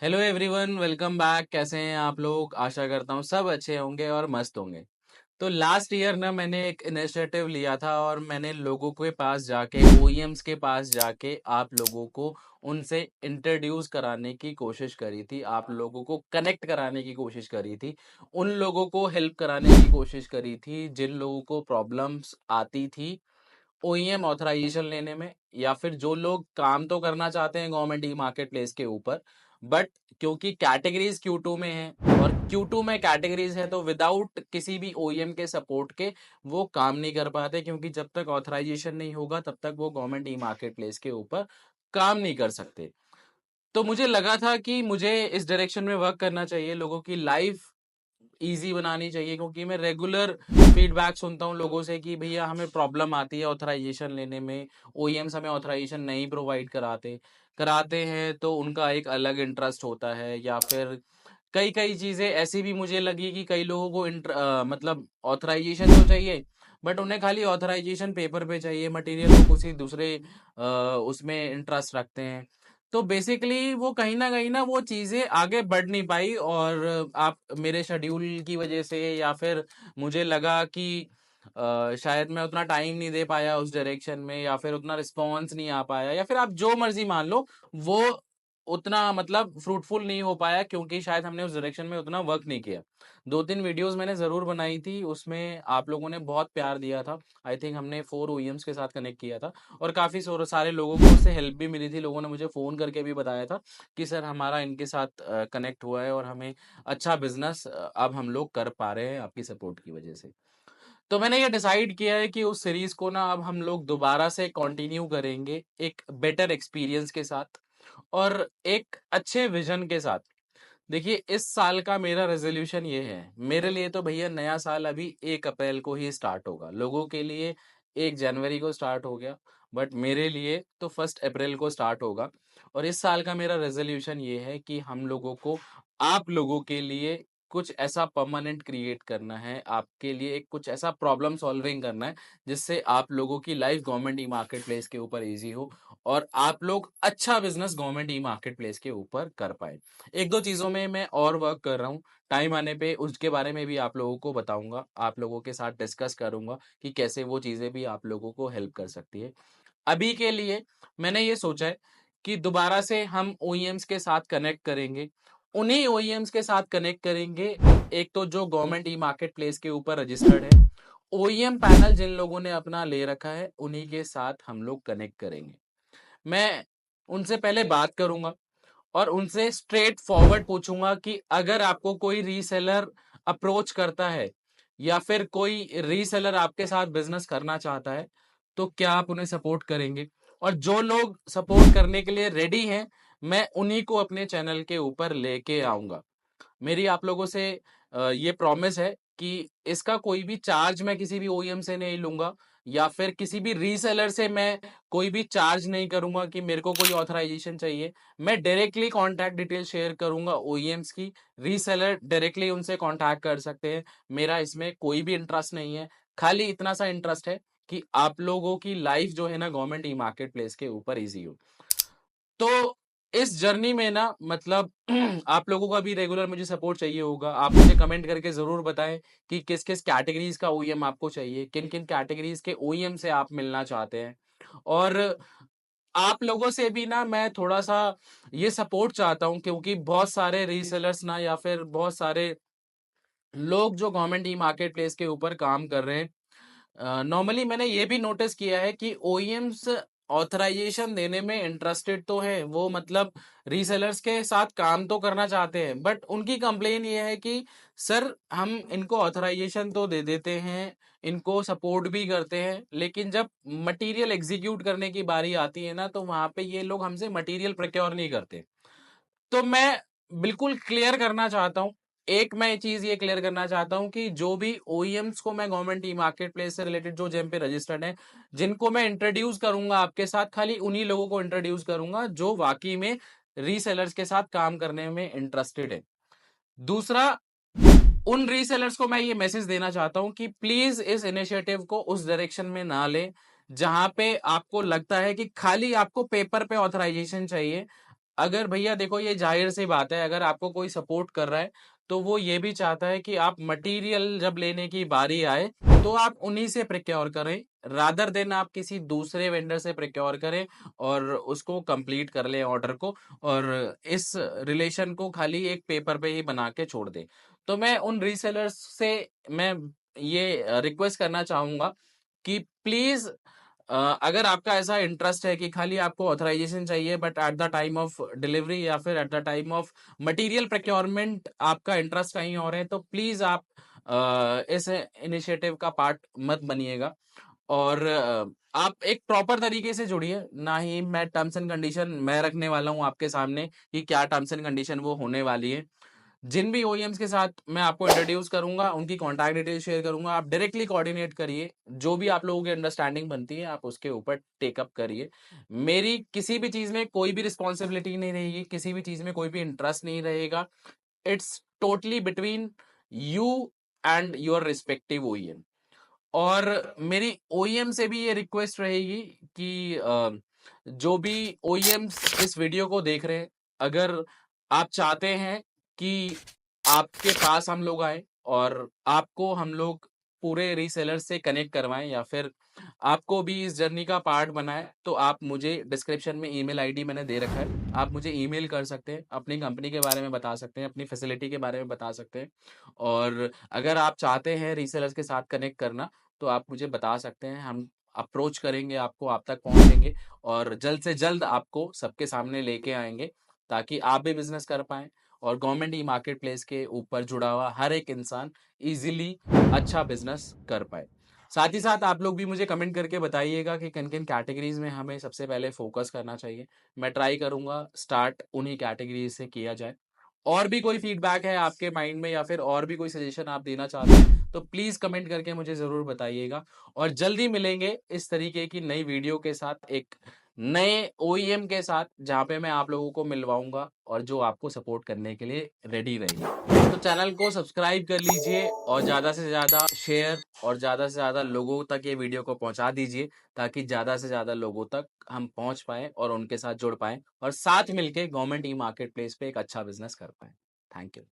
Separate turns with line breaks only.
Hello everyone, welcome back. कैसे हैं आप लोग? आशा करता हूँ सब अच्छे होंगे और मस्त होंगे। तो लास्ट ईयर ना मैंने एक इनिशिएटिव लिया था और मैंने लोगों के पास जाके, ओईएम्स के पास जाके आप लोगों को उनसे इंट्रोड्यूस कराने की कोशिश करी थी, आप लोगों को कनेक्ट कराने की कोशिश करी थी, उन लोगों को हेल्प कराने की कोशिश करी थी जिन लोगों को प्रॉब्लम्स आती थी ओईएम ऑथराइजेशन लेने में, या फिर जो लोग काम तो करना चाहते हैं गवर्नमेंट ई मार्केट प्लेस के ऊपर, बट क्योंकि कैटेगरीज Q2 में है और Q2 में कैटेगरीज है तो विदाउट किसी भी ओईएम के सपोर्ट के वो काम नहीं कर पाते, क्योंकि जब तक ऑथराइजेशन नहीं होगा तब तक वो गवर्नमेंट ई मार्केट प्लेस के ऊपर काम नहीं कर सकते। तो मुझे लगा था कि मुझे इस डायरेक्शन में वर्क करना चाहिए, लोगों की लाइफ इजी बनानी चाहिए, क्योंकि मैं रेगुलर फीडबैक सुनता हूँ लोगों से कि भैया हमें प्रॉब्लम आती है ऑथराइजेशन लेने में, ओईएम्स हमें ऑथराइजेशन नहीं प्रोवाइड कराते कराते हैं तो उनका एक अलग इंटरेस्ट होता है, या फिर कई कई चीजें ऐसी भी मुझे लगी कि कई लोगों को मतलब ऑथराइजेशन तो चाहिए बट उन्हें खाली ऑथराइजेशन पेपर पे चाहिए, मटेरियल वो किसी दूसरे उसमें इंटरेस्ट रखते हैं। तो बेसिकली वो कहीं ना वो चीजें आगे बढ़ नहीं पाई, और आप मेरे शेड्यूल की वजह से, या फिर मुझे लगा कि शायद मैं उतना टाइम नहीं दे पाया उस डायरेक्शन में, या फिर उतना रिस्पॉन्स नहीं आ पाया, या फिर आप जो मर्जी मान लो, वो उतना मतलब फ्रूटफुल नहीं हो पाया, क्योंकि शायद हमने उस डायरेक्शन में उतना वर्क नहीं किया। दो तीन वीडियोस मैंने जरूर बनाई थी, उसमें आप लोगों ने बहुत प्यार दिया था। आई थिंक हमने 4 ओईएम्स के साथ कनेक्ट किया था और काफी सारे लोगों को उससे हेल्प भी मिली थी। लोगों ने मुझे फोन करके भी बताया था कि सर हमारा इनके साथ कनेक्ट हुआ है और हमें अच्छा बिजनेस अब हम लोग कर पा रहे हैं आपकी सपोर्ट की वजह से। तो मैंने ये डिसाइड किया है कि उस सीरीज को ना अब हम लोग दोबारा से कंटिन्यू करेंगे, एक बेटर एक्सपीरियंस के साथ और एक अच्छे विजन के साथ। देखिए, इस साल का मेरा रेजोल्यूशन ये है, मेरे लिए तो भैया नया साल अभी 1 अप्रैल को ही स्टार्ट होगा, लोगों के लिए 1 जनवरी को स्टार्ट हो गया, बट मेरे लिए तो 1 अप्रैल को स्टार्ट होगा। और इस साल का मेरा रेजोल्यूशन ये है कि हम लोगों को, आप लोगों के लिए कुछ ऐसा परमानेंट क्रिएट करना है, आपके लिए एक कुछ ऐसा प्रॉब्लम सॉल्विंग करना है जिससे आप लोगों की life government e market place के ऊपर इजी हो और आप लोग अच्छा business government e market place के ऊपर कर पाए। एक दो चीजों में मैं और वर्क कर रहा हूँ, टाइम आने पे उसके बारे में भी आप लोगों को बताऊंगा, आप लोगों के साथ डिस्कस करूंगा कि कैसे वो चीजें भी आप लोगों को हेल्प कर सकती है। अभी के लिए मैंने ये सोचा है कि दोबारा से हम ओईएम्स के साथ कनेक्ट करेंगे, उन्हीं ओईएम्स के साथ कनेक्ट करेंगे, एक तो जो गवर्नमेंट ई मार्केट प्लेस के ऊपर रजिस्टर्ड है, ओईएम पैनल जिन लोगों ने अपना ले रखा है उन्हीं के साथ हम लोग कनेक्ट करेंगे। मैं उनसे पहले बात करूंगा और उनसे स्ट्रेट फॉरवर्ड पूछूंगा कि अगर आपको कोई रीसेलर अप्रोच करता है या फिर कोई रीसेलर आपके साथ बिजनेस करना चाहता है तो क्या आप उन्हें सपोर्ट करेंगे। और जो लोग सपोर्ट करने के लिए रेडी हैं, मैं उन्हीं को अपने चैनल के ऊपर लेके आऊंगा। मेरी आप लोगों से ये प्रॉमिस है कि इसका कोई भी चार्ज मैं किसी भी ओईएम से नहीं लूंगा, या फिर किसी भी रीसेलर से मैं कोई भी चार्ज नहीं करूंगा कि मेरे को कोई ऑथराइजेशन चाहिए। मैं डायरेक्टली कॉन्टैक्ट डिटेल शेयर करूंगा ओईएम्स की, रीसेलर डायरेक्टली उनसे कॉन्टैक्ट कर सकते हैं। मेरा इसमें कोई भी इंटरेस्ट नहीं है, खाली इतना सा इंटरेस्ट है कि आप लोगों की लाइफ जो है ना गवर्नमेंट ई मार्केट प्लेस के ऊपर इजी हो। तो इस जर्नी में ना मतलब आप लोगों का भी रेगुलर मुझे सपोर्ट चाहिए होगा। आप मुझे कमेंट करके जरूर बताएं कि किस किस कैटेगरीज का ओईएम आपको चाहिए, किन किन कैटेगरीज के ओईएम से आप मिलना चाहते हैं। और आप लोगों से भी ना मैं थोड़ा सा ये सपोर्ट चाहता हूं, क्योंकि बहुत सारे रीसेलर्स ना, या फिर बहुत सारे लोग जो गवर्नमेंट ई मार्केट प्लेस के ऊपर काम कर रहे हैं, नॉर्मली मैंने ये भी नोटिस किया है कि ओईएम्स ऑथराइजेशन देने में इंटरेस्टेड तो है, वो मतलब रीसेलर्स के साथ काम तो करना चाहते हैं, बट उनकी कंप्लेन ये है कि सर हम इनको ऑथराइजेशन तो दे देते हैं, इनको सपोर्ट भी करते हैं, लेकिन जब मटेरियल एग्जीक्यूट करने की बारी आती है ना तो वहां पे ये लोग हमसे मटेरियल प्रोक्योर नहीं करते। तो मैं बिल्कुल क्लियर करना चाहता हूँ, एक मैं चीज ये क्लियर करना चाहता हूँ कि जो भी ओईएम्स को मैं गवर्नमेंट ई मार्केट प्लेस से रिलेटेड जो जेम पे रजिस्टर्ड है, जिनको मैं इंट्रोड्यूस करूंगा आपके साथ, खाली उन्हीं लोगों को इंट्रोड्यूस करूंगा जो वाकई में रीसेलर्स के साथ काम करने में इंटरेस्टेड है। दूसरा, उन रीसेलर्स को मैं ये मैसेज देना चाहता हूं कि प्लीज इस इनिशिएटिव को उस डायरेक्शन में ना ले जहां पे आपको लगता है कि खाली आपको पेपर पे ऑथराइजेशन चाहिए। अगर भैया देखो ये जाहिर सी बात है, अगर आपको कोई सपोर्ट कर रहा है तो वो ये भी चाहता है कि आप मटेरियल जब लेने की बारी आए तो आप उन्हीं से प्रिक्योर करें, रादर देन आप किसी दूसरे वेंडर से प्रिक्योर करें और उसको कंप्लीट कर लें ऑर्डर को, और इस रिलेशन को खाली एक पेपर पे ही बना के छोड़ दें। तो मैं उन रीसेलर्स से मैं ये रिक्वेस्ट करना चाहूंगा कि प्लीज, अगर आपका ऐसा इंटरेस्ट है कि खाली आपको ऑथराइजेशन चाहिए but at the time of delivery या फिर at the time of material procurement आपका इंटरेस्ट कहीं और है, तो प्लीज आप इस इनिशिएटिव का पार्ट मत बनिएगा। और आप एक प्रॉपर तरीके से जुड़िए, ना ही मैं टर्म्स एंड कंडीशन मैं रखने वाला हूँ आपके सामने कि क्या टर्म्स एंड कंडीशन वो होने वाली है। जिन भी ओईएम्स के साथ मैं आपको इंट्रोड्यूस करूंगा उनकी कॉन्टैक्ट डिटेल शेयर करूंगा, आप डायरेक्टली कोऑर्डिनेट करिए, जो भी आप लोगों की अंडरस्टैंडिंग बनती है आप उसके ऊपर टेकअप करिए। मेरी किसी भी चीज में कोई भी रिस्पॉन्सिबिलिटी नहीं रहेगी, किसी भी चीज में कोई भी इंटरेस्ट नहीं रहेगा। It's totally between you and your respective OEM. और मेरी ओईएम से भी ये रिक्वेस्ट रहेगी कि जो भी ओईएम्स इस वीडियो को देख रहे हैं, अगर आप चाहते हैं कि आपके पास हम लोग आए और आपको हम लोग पूरे रीसेलर से कनेक्ट करवाएं या फिर आपको भी इस जर्नी का पार्ट बनाए, तो आप मुझे डिस्क्रिप्शन में ईमेल आईडी मैंने दे रखा है, आप मुझे ईमेल कर सकते हैं, अपनी कंपनी के बारे में बता सकते हैं, अपनी फैसिलिटी के बारे में बता सकते हैं। और अगर आप चाहते हैं रीसेलर्स के साथ कनेक्ट करना तो आप मुझे बता सकते हैं, हम अप्रोच करेंगे आपको, आप तक पहुंचेंगे और जल्द से जल्द आपको सबके सामने लेके आएंगे ताकि आप भी बिजनेस कर पाएं और गवर्नमेंट ई मार्केट प्लेस के ऊपर जुड़ा हुआ हर एक इंसान इजीली अच्छा बिजनेस कर पाए। साथ ही साथ आप लोग भी मुझे कमेंट करके बताइएगा कि किन किन कैटेगरीज में हमें सबसे पहले फोकस करना चाहिए। मैं ट्राई करूंगा स्टार्ट उन्हीं कैटेगरीज से किया जाए। और भी कोई फीडबैक है आपके माइंड में या फिर और भी कोई सजेशन आप देना चाहते हैं तो प्लीज कमेंट करके मुझे जरूर बताइएगा। और जल्दी मिलेंगे इस तरीके की नई वीडियो के साथ, एक नए ओईएम के साथ, जहां पे मैं आप लोगों को मिलवाऊंगा और जो आपको सपोर्ट करने के लिए रेडी रहेंगे। तो चैनल को सब्सक्राइब कर लीजिए और ज्यादा से ज्यादा शेयर और ज्यादा से ज्यादा लोगों तक ये वीडियो को पहुंचा दीजिए ताकि ज्यादा से ज्यादा लोगों तक हम पहुंच पाए और उनके साथ जुड़ पाए और साथ मिलके गवर्नमेंट ई मार्केट प्लेस पे एक अच्छा बिजनेस कर पाए। Thank you.